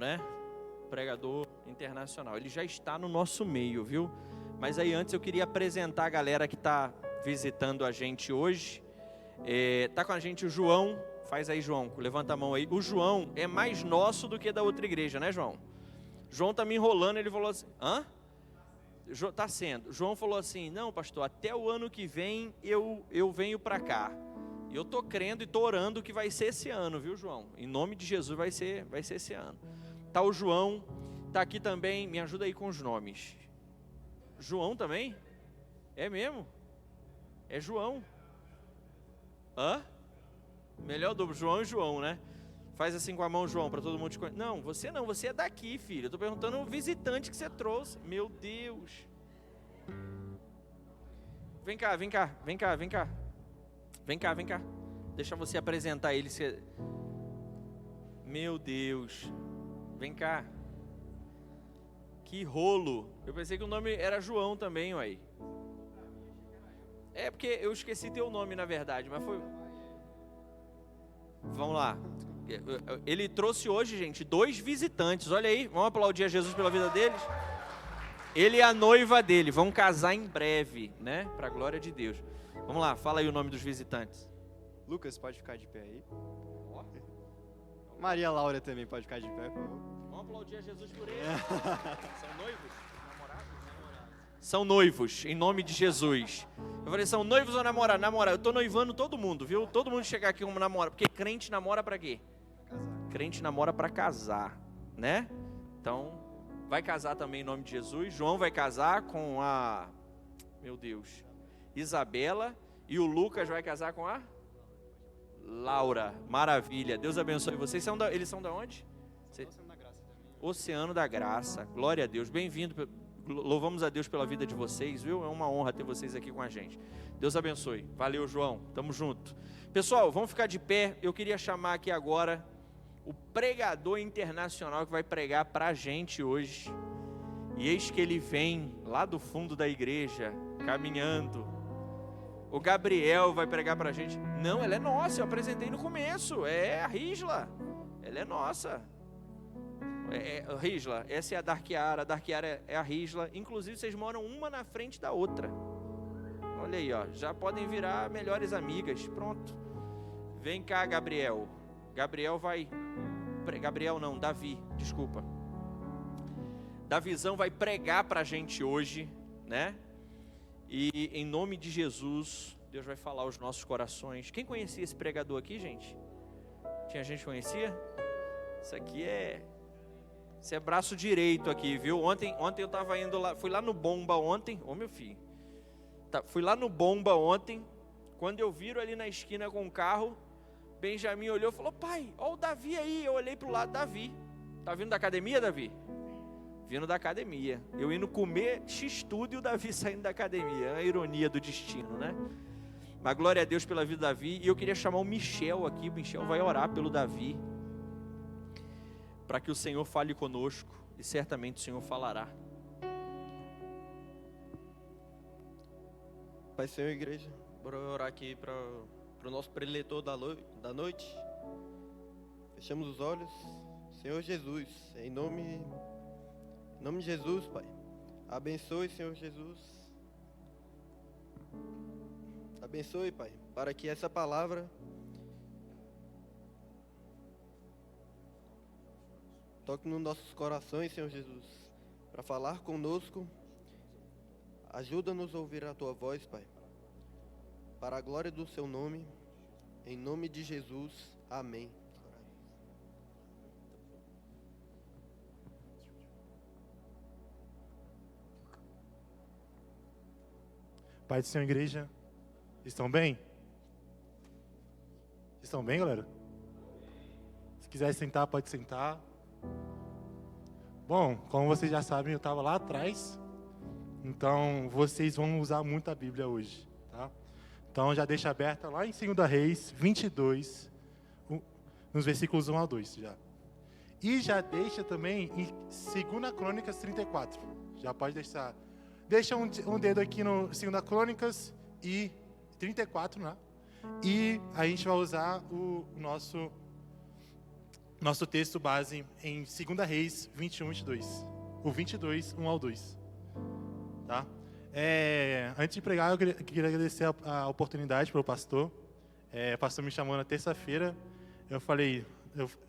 né? Pregador internacional. Ele já está no nosso meio, viu? Mas aí antes eu queria apresentar a galera que está visitando a gente hoje. Tá com a gente o João. Faz aí, João. Levanta a mão aí. O João é mais nosso do que da outra igreja, né, João? João tá me enrolando, ele falou assim, hã? Tá sendo. João falou assim, não, pastor, até o ano que vem eu venho para cá. E eu tô crendo e tô orando que vai ser esse ano, viu, João? Em nome de Jesus vai ser esse ano. Tá o João, tá aqui também, me ajuda aí com os nomes. João também? É mesmo? É João. Hã? Melhor do João e João, né? Faz assim com a mão, João, para todo mundo te conhecer. Não, você é daqui, filho. Eu tô perguntando o visitante que você trouxe. Meu Deus. Vem cá. Deixa você apresentar ele. Meu Deus. Vem cá. Que rolo. Eu pensei que o nome era João também, uai. É porque eu esqueci teu nome, na verdade, mas foi... Vamos lá. Ele trouxe hoje, gente, 2 visitantes. Olha aí, vamos aplaudir a Jesus pela vida deles. Ele e a noiva dele vão casar em breve, né? Para a glória de Deus. Vamos lá, fala aí o nome dos visitantes. Lucas, pode ficar de pé aí. Maria Laura também pode ficar de pé, por favor. Vamos aplaudir a Jesus por eles. São noivos? Namorados? São noivos, em nome de Jesus. Eu falei, são noivos ou namorados? Namorados. Eu tô noivando todo mundo, viu? Todo mundo chegar aqui como namora. Porque crente namora pra quê? Crente namora pra casar, né? Então, vai casar também em nome de Jesus. João vai casar com a... Meu Deus. Isabela. E o Lucas vai casar com a... Laura. Maravilha. Deus abençoe vocês. Eles são da onde? Oceano da Graça também. Oceano da Graça. Glória a Deus. Bem-vindo. Louvamos a Deus pela vida de vocês, viu? É uma honra ter vocês aqui com a gente. Deus abençoe. Valeu, João. Tamo junto. Pessoal, vamos ficar de pé. Eu queria chamar aqui agora o pregador internacional que vai pregar pra gente hoje. E eis que ele vem lá do fundo da igreja, caminhando. O Gabriel vai pregar pra gente. Não, ela é nossa, eu apresentei no começo. É a Risla. Ela é nossa. Risla, essa é a Darkiara é a Risla. Inclusive vocês moram uma na frente da outra. Olha aí, ó, já podem virar melhores amigas. Pronto. Vem cá, Gabriel. Davi, desculpa. Davizão vai pregar pra gente hoje, né? E em nome de Jesus, Deus vai falar aos nossos corações. Quem conhecia esse pregador aqui, gente? Tinha gente que conhecia? Isso aqui é braço direito aqui, viu? Ontem eu tava indo lá, fui lá no Bomba ontem. Ô meu filho. Fui lá no Bomba ontem. Quando eu viro ali na esquina com o carro, Benjamin olhou e falou: pai, ó o Davi aí. Eu olhei pro lado, Davi. Tá vindo da academia, Davi? Vindo da academia. Eu indo comer X-tudo e o Davi saindo da academia. É uma ironia do destino, né? Mas glória a Deus pela vida do Davi. E eu queria chamar o Michel aqui. O Michel vai orar pelo Davi, para que o Senhor fale conosco. E certamente o Senhor falará. Pai, Senhor, igreja, bora orar aqui para o nosso preletor da noite. Fechamos os olhos. Senhor Jesus, em nome de Jesus, Pai. Abençoe, Senhor Jesus. Abençoe, Pai, para que essa palavra toque nos nossos corações, Senhor Jesus, para falar conosco. Ajuda-nos a ouvir a Tua voz, Pai, para a glória do Seu nome, em nome de Jesus, amém. Pai do Senhor, igreja, estão bem? Estão bem, galera? Se quiser sentar, pode sentar. Bom, como vocês já sabem, eu estava lá atrás, então vocês vão usar muito a Bíblia hoje, tá? Então já deixa aberta lá em 2 Reis 22, nos versículos 1 ao 2 já. E já deixa também em 2 Crônicas 34, já pode deixar. Deixa um dedo aqui no 2 Crônicas e 34, né? E a gente vai usar o nosso nosso texto base em 2 Reis 21, 22. O 22, 1 ao 2. Tá? Antes de pregar, eu queria agradecer a oportunidade pelo pastor. O pastor me chamou na terça-feira. Eu falei,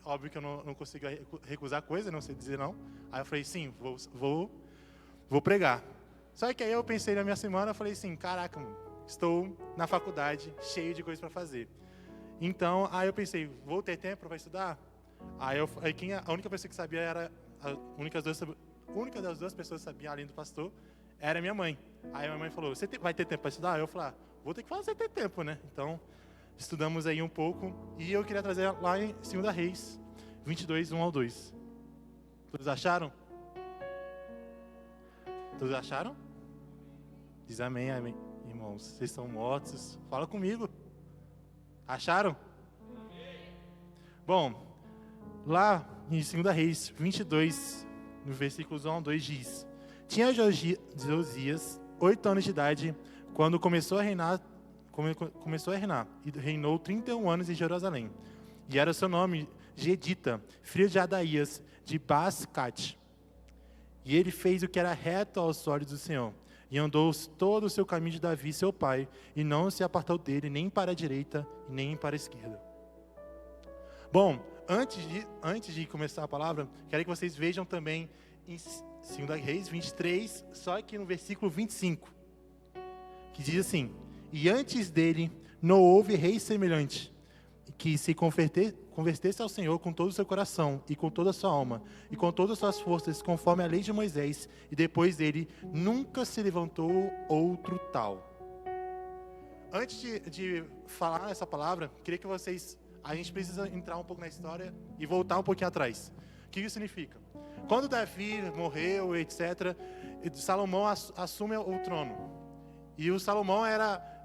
óbvio que eu não consigo recusar coisa, não sei dizer não. Aí eu falei, sim, vou pregar. Só que aí eu pensei na minha semana, eu falei assim, caraca, mano, estou na faculdade, cheio de coisas para fazer. Então, aí eu pensei, vou ter tempo para estudar? Aí a única pessoa que sabia era, a única das duas pessoas que sabia, além do pastor, era minha mãe. Aí minha mãe falou, você vai ter tempo para estudar? Aí eu falei, vou ter que fazer ter tempo, né? Então, estudamos aí um pouco. E eu queria trazer lá em 2 Reis 22, 1 ao 2. Todos acharam? Todos acharam? Diz amém, amém. Irmãos, vocês estão mortos. Fala comigo. Acharam? Bom, lá em 2 Reis 22, no versículos 1 ao 2 diz: Tinha Josias 8 anos de idade quando começou a reinar, e reinou 31 anos em Jerusalém. E era seu nome Gedita, filho de Adaías, de Bascate. E ele fez o que era reto aos olhos do Senhor, e andou todo o seu caminho de Davi, seu pai, e não se apartou dele, nem para a direita, nem para a esquerda. Bom, antes de começar a palavra, quero que vocês vejam também em 2 Reis 23, só que no versículo 25, que diz assim: E antes dele não houve rei semelhante, que se convertesse ao Senhor com todo o seu coração, e com toda a sua alma, e com todas as suas forças, conforme a lei de Moisés, e depois dele nunca se levantou outro tal. Antes de falar essa palavra, queria que a gente precisa entrar um pouco na história e voltar um pouquinho atrás. O que isso significa? Quando Davi morreu, etc., Salomão assume o trono. E o Salomão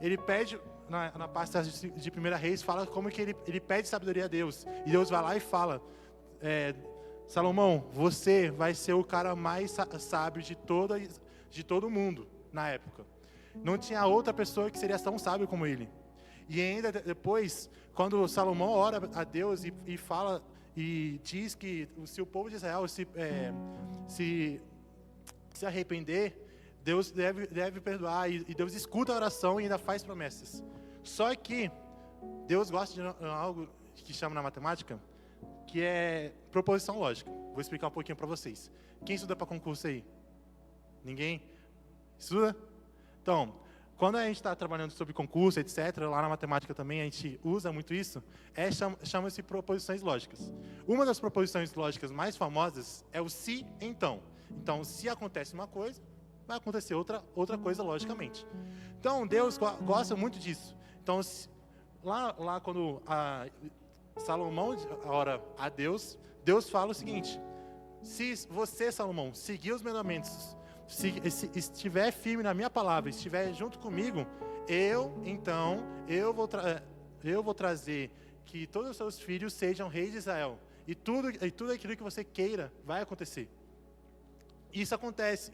ele pede, na parte de 1 Reis, fala como que ele pede sabedoria a Deus. E Deus vai lá e fala, Salomão, você vai ser o cara mais sábio de todo mundo na época. Não tinha outra pessoa que seria tão sábio como ele. E ainda depois, quando Salomão ora a Deus e fala, e diz que se o povo de Israel se arrepender, Deus deve perdoar, e Deus escuta a oração e ainda faz promessas. Só que Deus gosta de algo que chama na matemática, que é proposição lógica. Vou explicar um pouquinho para vocês. Quem estuda para concurso aí? Ninguém? Estuda? Então, quando a gente está trabalhando sobre concurso, etc., lá na matemática também a gente usa muito isso, chama-se proposições lógicas. Uma das proposições lógicas mais famosas é o se, então. Então, se acontece uma coisa, vai acontecer outra coisa logicamente. Então, Deus gosta muito disso. Então, lá quando Salomão ora a Deus, Deus fala o seguinte: se você, Salomão, seguir os mandamentos, se estiver firme na minha palavra, estiver junto comigo, eu vou trazer que todos os seus filhos sejam reis de Israel. E tudo aquilo que você queira vai acontecer. Isso acontece,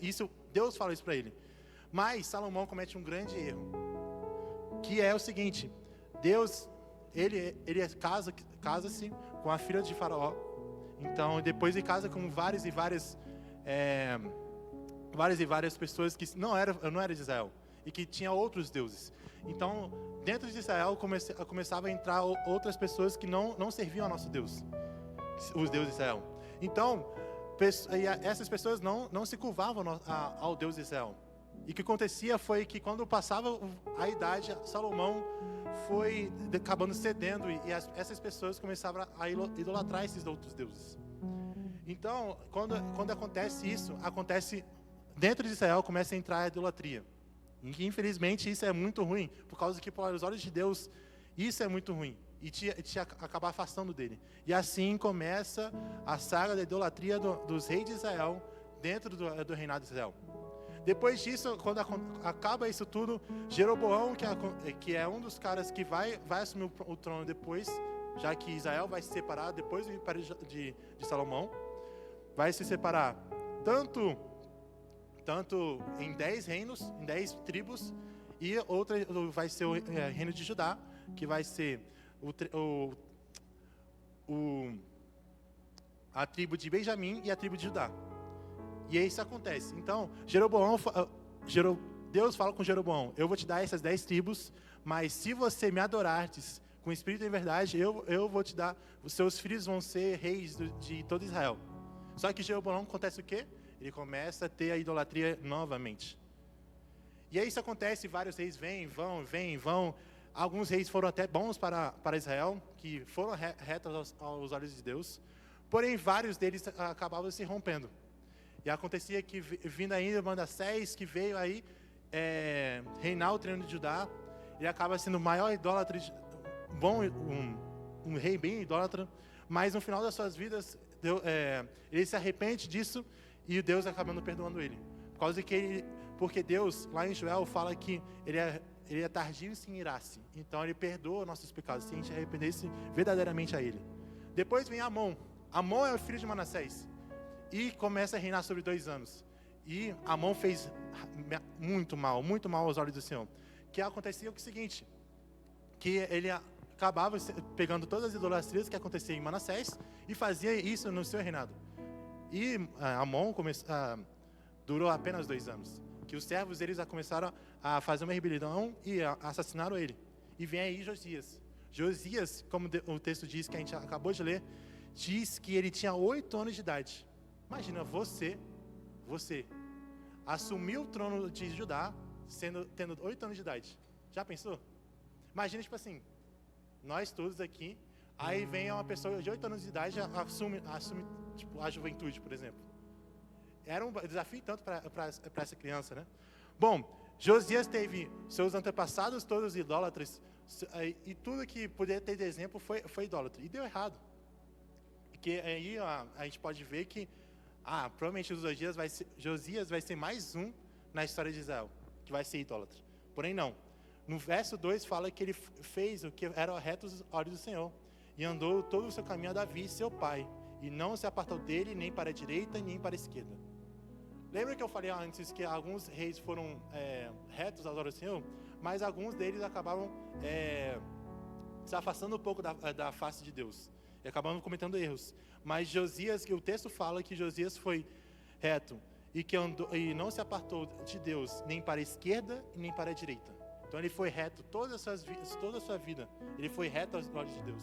Deus fala isso para ele. Mas Salomão comete um grande erro, que é o seguinte: Deus, ele casa-se com a filha de Faraó. Então, depois ele casa com várias e várias pessoas que não eram de Israel e que tinham outros deuses. Então, dentro de Israel começava a entrar outras pessoas que não serviam ao nosso Deus, os deuses de Israel. Então, essas pessoas não se curvavam ao Deus de Israel. E o que acontecia foi que quando passava a idade, Salomão foi acabando cedendo, e essas pessoas começavam a idolatrar esses outros deuses. Então, quando acontece isso, dentro de Israel começa a entrar a idolatria. E infelizmente isso é muito ruim, por causa que, pelos olhos de Deus, isso é muito ruim. E te acabar afastando dele. E assim começa a saga da idolatria dos reis de Israel dentro do reinado de Israel. Depois disso, quando acaba isso tudo, Jeroboão, que é um dos caras que vai assumir o trono depois, já que Israel vai se separar depois do império de Salomão, vai se separar tanto em 10 reinos, em 10 tribos, e outra vai ser o reino de Judá, que vai ser a tribo de Benjamim e a tribo de Judá. E isso acontece. Então, Deus fala com Jeroboão: eu vou te dar essas 10 tribos, mas se você me adorardes com espírito e verdade, eu vou te dar, os seus filhos vão ser reis de todo Israel. Só que Jeroboão acontece o quê? Ele começa a ter a idolatria novamente. E aí isso acontece, vários reis vêm, vão. Alguns reis foram até bons para Israel, que foram retos aos olhos de Deus. Porém, vários deles acabavam se rompendo. E acontecia que, vindo ainda Manassés, que veio aí reinar o trono de Judá, ele acaba sendo o maior idólatra, um rei bem idólatra, mas no final das suas vidas, ele se arrepende disso e Deus acaba não perdoando ele. Porque Deus, lá em Joel, fala que ele é tardio em se irar-se. Então ele perdoa nossos pecados, se a gente arrependesse verdadeiramente a ele. Depois vem Amon. Amon é o filho de Manassés e começa a reinar sobre 2 anos. E Amon fez muito mal aos olhos do Senhor. Que acontecia o seguinte, que ele acabava pegando todas as idolatrias que aconteciam em Manassés e fazia isso no seu reinado. E Amon durou apenas 2 anos. Que os servos deles começaram a fazer uma rebelião e assassinaram ele. E vem aí Josias. Josias, como o texto diz, que a gente acabou de ler, diz que ele tinha 8 anos de idade. Imagina, você assumiu o trono de Judá tendo 8 anos de idade. Já pensou? Imagina, tipo assim, nós todos aqui, aí vem uma pessoa de 8 anos de idade e assume tipo, a juventude, por exemplo. Era um desafio tanto para essa criança, né? Bom, Josias teve seus antepassados todos idólatras, e tudo que poderia ter de exemplo foi idólatra. E deu errado. Porque aí a gente pode ver que provavelmente Josias vai ser mais um na história de Israel, que vai ser idólatra. Porém não. No verso 2 fala que ele fez o que era reto aos olhos do Senhor, e andou todo o seu caminho a Davi, seu pai, e não se apartou dele nem para a direita nem para a esquerda. Lembra que eu falei antes que alguns reis foram retos aos olhos do Senhor, mas alguns deles acabavam se afastando um pouco da face de Deus, e acabavam cometendo erros. Mas Josias, que o texto fala que Josias foi reto, e não se apartou de Deus nem para a esquerda e nem para a direita. Então ele foi reto toda a sua vida, ele foi reto aos olhos de Deus.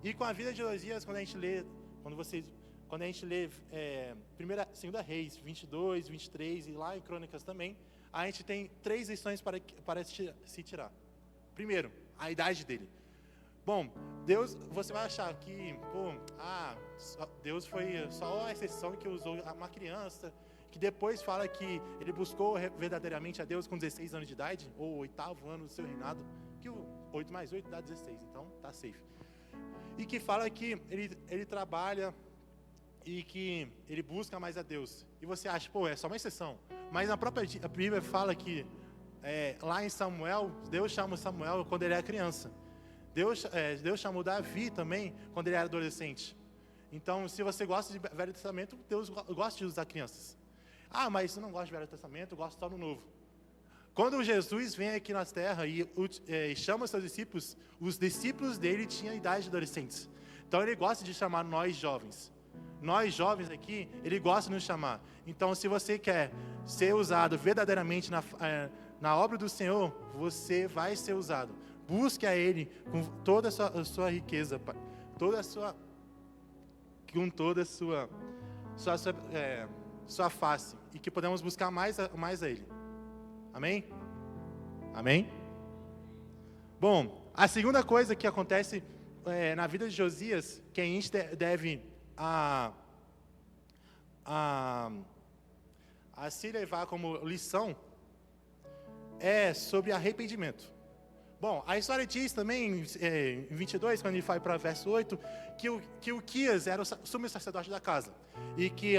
E com a vida de Josias, quando a gente lê 2 Reis 22, 23 e lá em Crônicas também, a gente tem 3 lições para se tirar. Primeiro, a idade dele. Bom, Deus, você vai achar que, Deus foi só a exceção que usou uma criança, que depois fala que ele buscou verdadeiramente a Deus com 16 anos de idade, ou 8º ano do seu reinado, que o 8 mais 8 dá 16, então tá safe. E que fala que ele trabalha e que ele busca mais a Deus. E você acha, é só uma exceção. Mas a própria Bíblia fala que lá em Samuel, Deus chama Samuel quando ele era criança. Deus chamou Davi também quando ele era adolescente. Então, se você gosta de Velho Testamento, Deus gosta de usar crianças. Mas se não gosta de Velho Testamento, eu gosto só do Novo. Quando Jesus vem aqui na terra e chama seus discípulos, os discípulos dele tinham idade de adolescentes. Então ele gosta de chamar nós jovens. Nós jovens aqui, ele gosta de nos chamar. Então se você quer ser usado verdadeiramente na obra do Senhor, você vai ser usado. Busque a Ele com toda a sua riqueza, Pai. Com toda a sua face. E que podemos buscar mais a Ele. Amém? Amém? Bom, a segunda coisa que acontece na vida de Josias, que a gente deve a se levar como lição, é sobre arrependimento. Bom, a história diz também, em 22, quando ele vai para o verso 8, que o Quias era o sumo sacerdote da casa. E que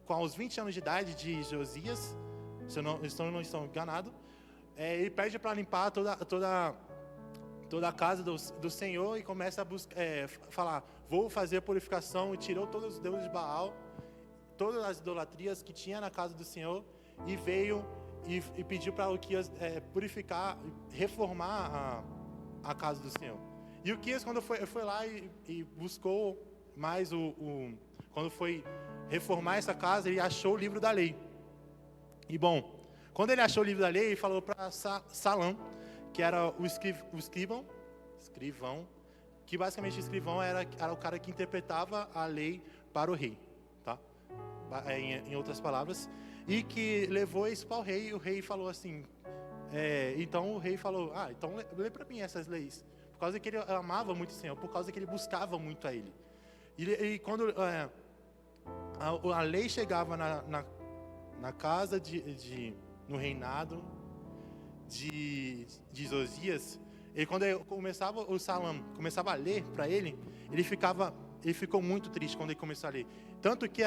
com os 20 anos de idade de Josias, se eu não estou enganado, ele pede para limpar toda a casa do Senhor e começa a falar, vou fazer a purificação, e tirou todos os deuses de Baal, todas as idolatrias que tinha na casa do Senhor, e veio e pediu para o Quias purificar, reformar a casa do Senhor. E o Quias, quando foi lá e buscou mais quando foi reformar essa casa, ele achou o livro da lei. E bom, quando ele achou o livro da lei, ele falou para Salão, que era o escrivão, que basicamente o escrivão era o cara que interpretava a lei para o rei, tá? Em outras palavras, e que levou isso para o rei, e o rei falou assim, então o rei falou, então lê para mim essas leis, por causa que ele amava muito o Senhor, por causa que ele buscava muito a Ele. E quando a lei chegava na casa no reinado de Josias, quando o Salão começava a ler para ele ficou muito triste quando ele começou a ler. Tanto que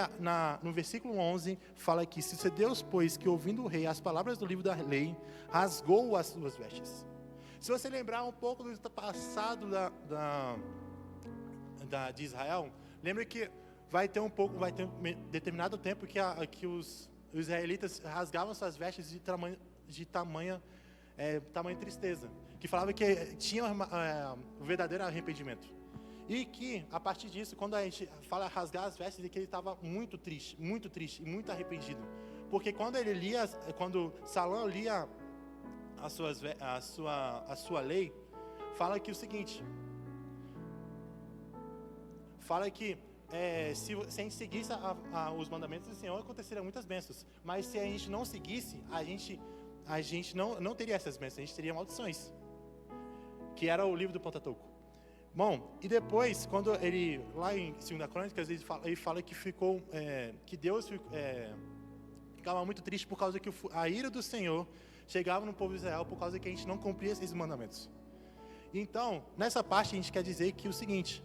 no versículo 11 fala que sucedeu, pois, que ouvindo o rei as palavras do livro da lei, rasgou as suas vestes. Se você lembrar um pouco do passado de Israel, lembre que vai ter um determinado tempo que os israelitas rasgavam suas vestes de tamanha tristeza, que falava que tinha o verdadeiro arrependimento. E que, a partir disso, quando a gente fala rasgar as vestes, é que ele estava muito triste e muito arrependido. Porque quando Salão lia a sua lei, fala que o seguinte, fala que se a gente seguisse os mandamentos do Senhor, aconteceriam muitas bênçãos. Mas se a gente não seguisse, a gente não teria essas bênçãos, a gente teria maldições. Que era o livro do Pentateuco. Bom, e depois, quando ele, lá em 2 Crônicas, ele fala que que Deus ficava muito triste por causa que a ira do Senhor chegava no povo de Israel por causa que a gente não cumpria esses mandamentos. Então, nessa parte a gente quer dizer que o seguinte,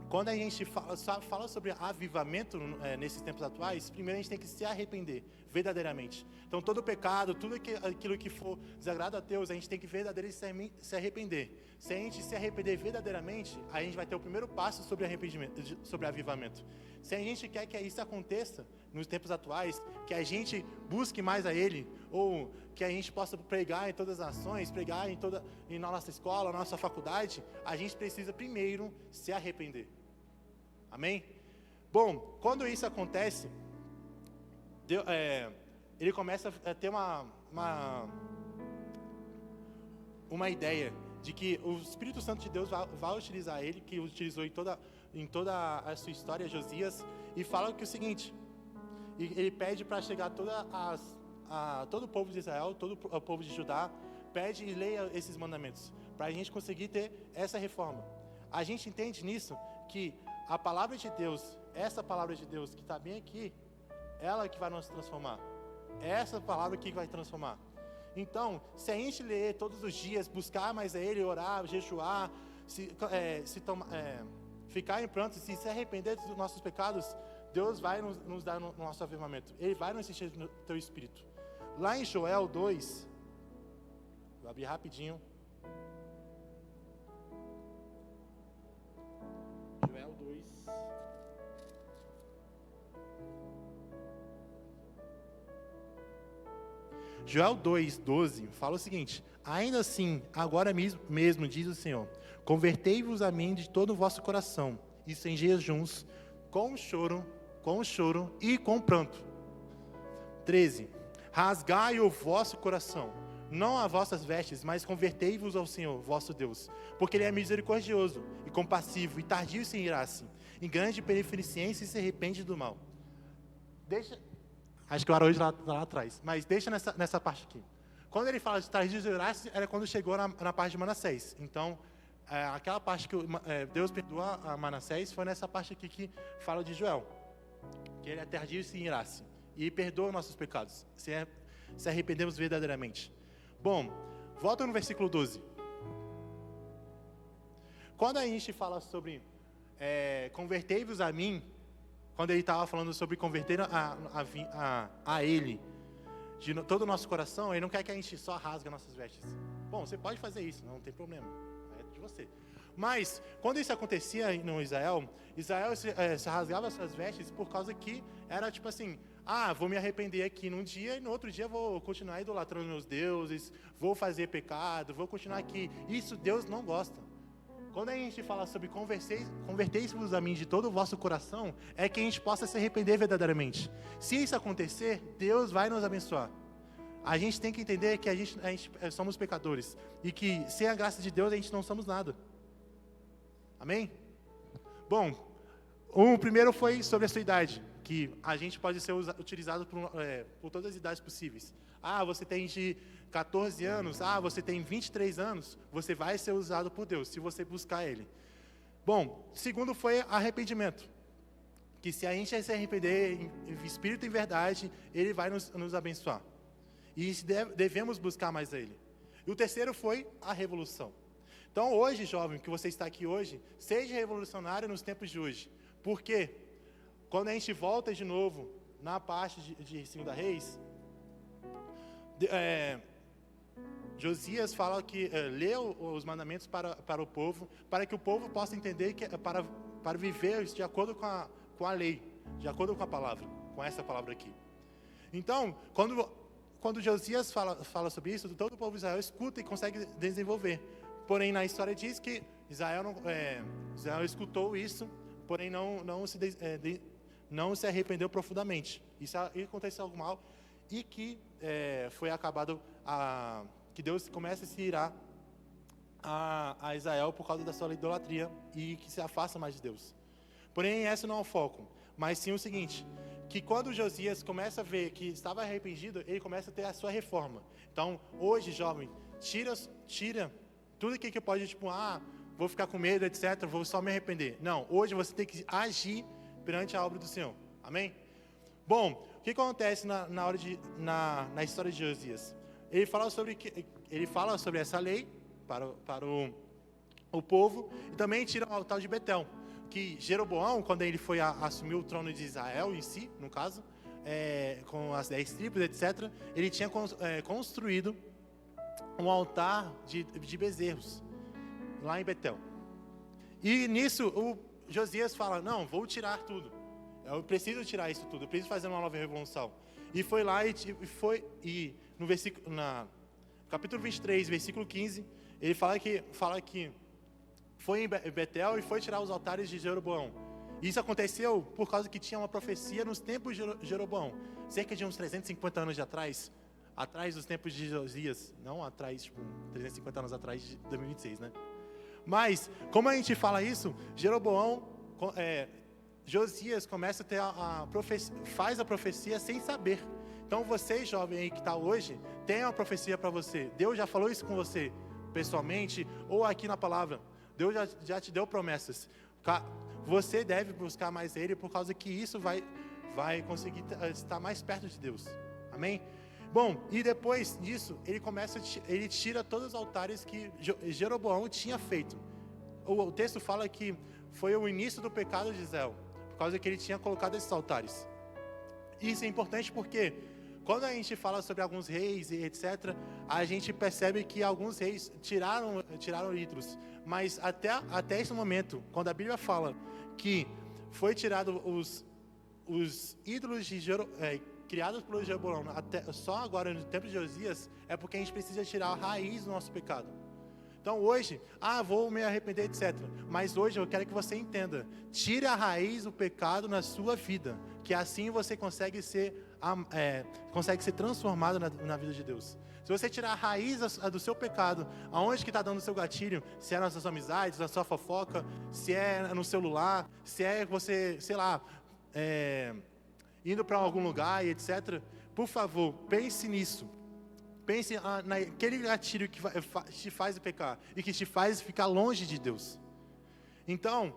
quando a gente fala sobre avivamento nesses tempos atuais, primeiro a gente tem que se arrepender verdadeiramente. Então todo pecado, tudo aquilo que for desagrado a Deus, a gente tem que verdadeiramente se arrepender. Se a gente se arrepender verdadeiramente, a gente vai ter o primeiro passo sobre arrependimento, sobre avivamento. Se a gente quer que isso aconteça nos tempos atuais, que a gente busque mais a Ele, ou que a gente possa pregar em todas as nações, pregar na nossa escola, na nossa faculdade, a gente precisa primeiro se arrepender. Amém? Bom, quando isso acontece, ele começa a ter uma ideia de que o Espírito Santo de Deus vai utilizar ele, que utilizou em toda a sua história, Josias, e fala que o seguinte, ele pede para chegar todo o povo de Israel, todo o povo de Judá, pede e leia esses mandamentos, para a gente conseguir ter essa reforma. A gente entende nisso que a palavra de Deus, essa palavra de Deus que está bem aqui, ela que vai nos transformar. É essa palavra que vai transformar. Então, se a gente ler todos os dias, buscar mais a Ele, orar, jejuar, ficar em pranto, se arrepender dos nossos pecados, Deus vai nos dar no nosso avivamento. Ele vai nos encher no teu espírito. Lá em Joel 2, vou abrir rapidinho. Joel 2. Joel 2:12 fala o seguinte: ainda assim, agora mesmo diz o Senhor, convertei-vos a mim de todo o vosso coração, e sem jejuns, com choro e com pranto. 13. Rasgai o vosso coração, não as vossas vestes, mas convertei-vos ao Senhor, vosso Deus, porque Ele é misericordioso e compassivo, e tardio sem irar-se, em grande beneficência e se arrepende do mal. Acho que o Araújo lá atrás, mas deixa nessa parte aqui. Quando ele fala de tardio sem irar-se, era quando chegou na parte de Manassés. Então, aquela parte que Deus perdoa a Manassés, foi nessa parte aqui que fala de Joel, que ele é tardio sem irar-se, e perdoa nossos pecados, se arrependemos verdadeiramente. Bom, volta no versículo 12. Quando a gente fala sobre convertei-vos a mim, quando ele estava falando sobre converter a Ele, de todo o nosso coração, Ele não quer que a gente só rasgue nossas vestes. Bom, você pode fazer isso, não tem problema, é de você. Mas, quando isso acontecia no Israel se rasgava suas vestes por causa que era tipo assim, vou me arrepender aqui num dia e no outro dia vou continuar idolatrando meus deuses, vou fazer pecado, vou continuar aqui. Isso Deus não gosta. Quando a gente fala sobre convertei-vos a mim de todo o vosso coração, é que a gente possa se arrepender verdadeiramente. Se isso acontecer, Deus vai nos abençoar. A gente tem que entender que a gente somos pecadores e que sem a graça de Deus a gente não somos nada. Amém? Bom, o primeiro foi sobre a sua idade, que a gente pode ser utilizado por todas as idades possíveis. Ah, você tem de 14 anos, você tem 23 anos, você vai ser usado por Deus, se você buscar Ele. Bom, segundo foi arrependimento, que se a gente se arrepender em espírito e verdade, Ele vai nos abençoar. E devemos buscar mais a Ele. E o terceiro foi a revolução. Então hoje, jovem, que você está aqui hoje, seja revolucionário nos tempos de hoje. Por quê? Quando a gente volta de novo na parte de 2 Reis, Josias fala que lê os mandamentos para o povo, para que o povo possa entender que para viver de acordo com a lei, de acordo com a palavra, com essa palavra aqui. Então, quando Josias fala sobre isso, todo o povo de Israel escuta e consegue desenvolver. Porém, na história diz que Israel escutou isso, porém não se arrependeu profundamente. Isso aconteceu algo mal e que foi acabado que Deus começa a se irar a Israel por causa da sua idolatria e que se afasta mais de Deus. Porém, esse não é o foco, mas sim o seguinte, que quando Josias começa a ver que estava arrependido, ele começa a ter a sua reforma. Então, hoje, jovem, tira tudo que pode, vou ficar com medo, etc., vou só me arrepender. Não, hoje você tem que agir perante a obra do Senhor. Amém? Bom, o que acontece na história de Josias? Ele fala sobre essa lei para o povo e também tira o altar de Betel, que Jeroboão, quando ele foi assumir o trono de Israel em si, no caso, com as 10 tribos, etc., ele tinha construído um altar de bezerros lá em Betel. E nisso o Josias fala, não, vou tirar tudo. Eu preciso tirar isso tudo, eu preciso fazer uma nova revolução. E foi lá e no capítulo 23, versículo 15, ele fala que foi em Betel e foi tirar os altares de Jeroboão. Isso aconteceu por causa que tinha uma profecia nos tempos de Jeroboão, cerca de uns 350 anos atrás dos tempos de Josias, não atrás, 350 anos atrás de 2026, né? Mas, como a gente fala isso, Josias começa a ter faz a profecia sem saber. Então, você, jovem aí que está hoje, tem uma profecia para você. Deus já falou isso com você, pessoalmente, ou aqui na palavra. Deus já te deu promessas. Você deve buscar mais Ele, por causa que isso vai conseguir estar mais perto de Deus. Amém? Bom, e depois disso, ele tira todos os altares que Jeroboão tinha feito. O texto fala que foi o início do pecado de Israel, por causa que ele tinha colocado esses altares. Isso é importante porque, quando a gente fala sobre alguns reis e etc., a gente percebe que alguns reis tiraram ídolos. Mas até esse momento, quando a Bíblia fala que foi tirado os ídolos criados por Jeroboão, só agora no tempo de Josias, é porque a gente precisa tirar a raiz do nosso pecado. Então hoje, vou me arrepender, etc. Mas hoje eu quero que você entenda, tire a raiz do pecado na sua vida, que assim você consegue ser transformado na vida de Deus. Se você tirar a raiz do seu pecado, aonde que está dando o seu gatilho, se é nas suas amizades, na sua fofoca, se é no celular, se é você, sei lá, indo para algum lugar e etc., por favor, pense nisso. Pense naquele gatilho que te faz pecar e que te faz ficar longe de Deus. Então,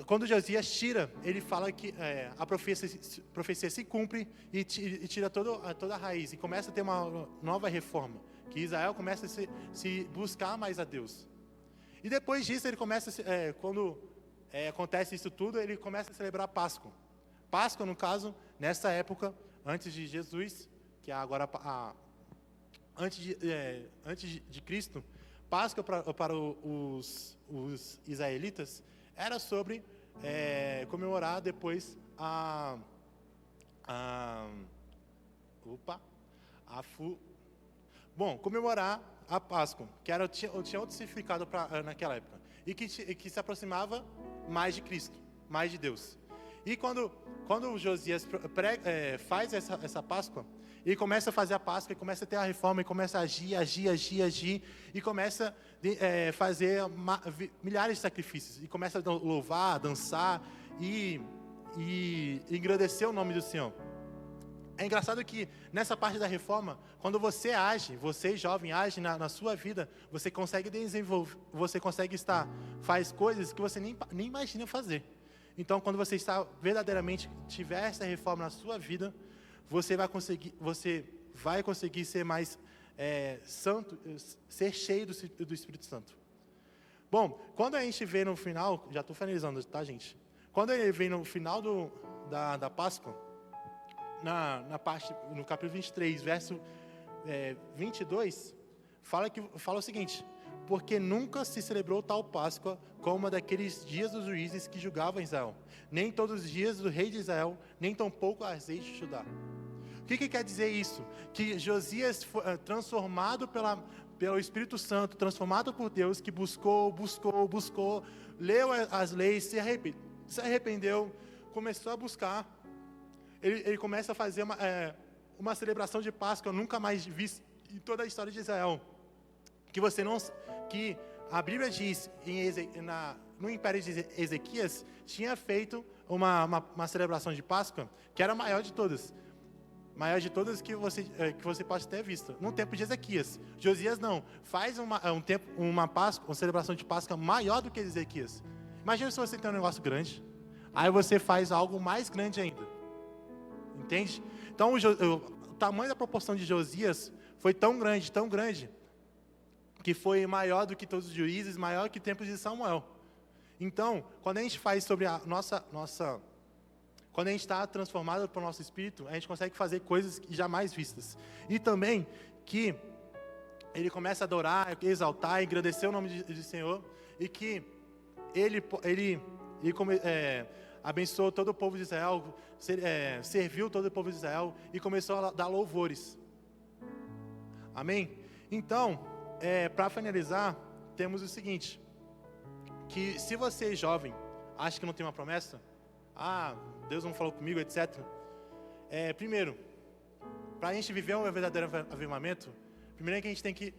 quando Josias tira, ele fala que a profecia se cumpre e tira toda a raiz e começa a ter uma nova reforma, que Israel começa a se buscar mais a Deus. E depois disso, ele começa, quando acontece isso tudo, ele começa a celebrar a Páscoa. Páscoa, no caso, nessa época, antes de Jesus, que é agora antes de Cristo, Páscoa para os israelitas era sobre comemorar depois comemorar a Páscoa, que tinha outro significado naquela época. e que se aproximava mais de Cristo, mais de Deus. E quando Josias faz essa Páscoa, ele começa a fazer a Páscoa, e começa a ter a reforma, e começa a agir, e começa a fazer milhares de sacrifícios, e começa a louvar, dançar, e engrandecer o nome do Senhor. É engraçado que nessa parte da reforma, quando você jovem, age na sua vida, você consegue desenvolver, faz coisas que você nem imagina fazer. Então, quando você tiver essa reforma na sua vida, você vai conseguir ser mais santo, ser cheio do Espírito Santo. Bom, quando a gente vê no final, já estou finalizando, tá, gente? Quando ele vem no final da Páscoa, no capítulo 23, verso 22, fala o seguinte: porque nunca se celebrou tal Páscoa como uma daqueles dias dos juízes que julgavam Israel, nem todos os dias do rei de Israel, nem tampouco as leis de Judá. O que quer dizer isso? Que Josias foi transformado pelo Espírito Santo, transformado por Deus, que buscou, leu as leis, se arrependeu, começou a buscar. Ele começa a fazer uma celebração de Páscoa nunca mais vista em toda a história de Israel. Que a Bíblia diz, no Império de Ezequias, tinha feito uma celebração de Páscoa que era a maior de todas. Maior de todas que você pode ter visto. No tempo de Ezequias. Josias não. Faz uma celebração de Páscoa maior do que Ezequias. Imagina se você tem um negócio grande, aí você faz algo mais grande ainda. Entende? Então, o tamanho da proporção de Josias foi tão grande, que foi maior do que todos os juízes, maior que o tempo de Samuel. Então, quando a gente faz sobre a quando a gente está transformado pelo nosso espírito, a gente consegue fazer coisas jamais vistas. E também que ele começa a adorar, exaltar, engrandecer o nome do Senhor, e que ele abençoou todo o povo de Israel, serviu todo o povo de Israel e começou a dar louvores. Amém? Então, para finalizar, temos o seguinte, que se você, jovem, acha que não tem uma promessa, Deus não falou comigo, etc. Primeiro, para a gente viver um verdadeiro avivamento, primeiro é que a gente tem que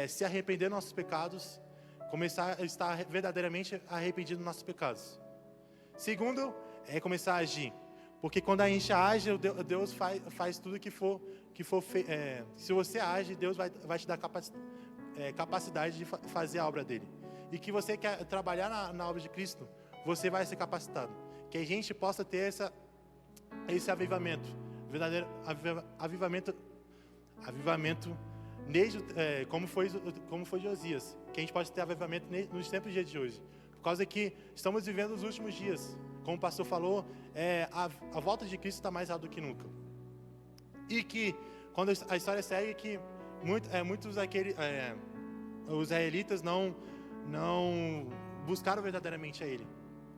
se arrepender dos nossos pecados, começar a estar verdadeiramente arrependido dos nossos pecados. Segundo, é começar a agir. Porque quando a gente age, Deus faz tudo que for feito. Se você age, Deus vai te dar capacidade de fazer a obra dele. E que você quer trabalhar na obra de Cristo, você vai ser capacitado. Que a gente possa ter esse avivamento. Verdadeiro avivamento como foi Josias. Que a gente pode ter avivamento nos tempos de dia de hoje. Por causa que estamos vivendo os últimos dias. Como o pastor falou, a volta de Cristo está mais rápido do que nunca. E que, quando a história segue, que muitos os israelitas não buscaram verdadeiramente a Ele,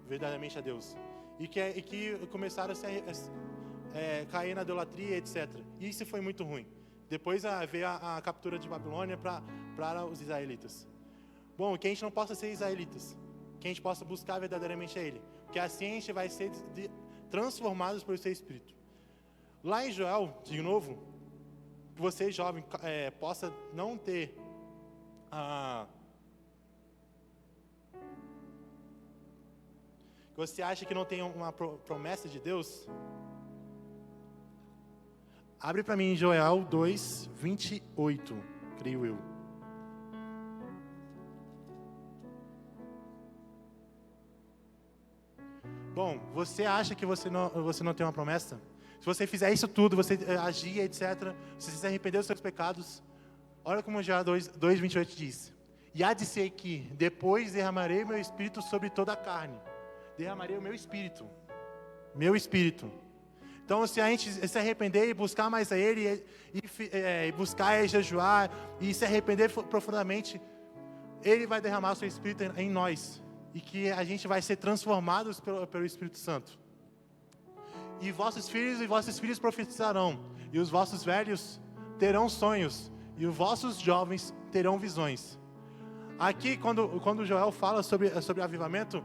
verdadeiramente a Deus. E que começaram a cair na idolatria, etc. E isso foi muito ruim. Depois veio a captura de Babilônia para os israelitas. Bom, que a gente não possa ser israelitas. Que a gente possa buscar verdadeiramente a Ele. Porque assim a gente vai ser transformados pelo seu Espírito. Lá em Joel, de novo, que você, jovem, possa não ter que você acha que não tem uma promessa de Deus. Abre para mim Joel 2, 28, creio eu. Bom, você acha que você não tem uma promessa? Se você fizer isso tudo, você agir, etc., se você se arrepender dos seus pecados, olha como Joel 2, 28 diz. E há de ser que depois derramarei meu espírito sobre toda a carne. Derramarei o meu espírito. Meu espírito. Então, se a gente se arrepender e buscar mais a Ele, e buscar e jejuar, e se arrepender profundamente, Ele vai derramar o seu espírito em nós. E que a gente vai ser transformados pelo Espírito Santo. E vossos filhos profetizarão, e os vossos velhos terão sonhos, e os vossos jovens terão visões. Aqui, quando o Joel fala sobre avivamento,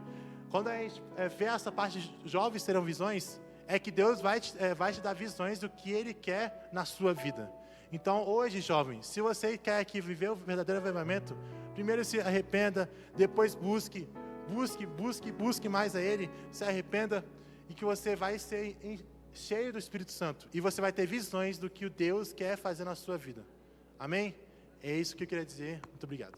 quando a gente vê essa parte de jovens terão visões, é que Deus vai te dar visões do que Ele quer na sua vida. Então, hoje, jovem, se você quer aqui viver o verdadeiro avivamento, primeiro se arrependa, depois busque mais a Ele, se arrependa, e que você vai ser cheio do Espírito Santo. E você vai ter visões do que o Deus quer fazer na sua vida. Amém? É isso que eu queria dizer. Muito obrigado.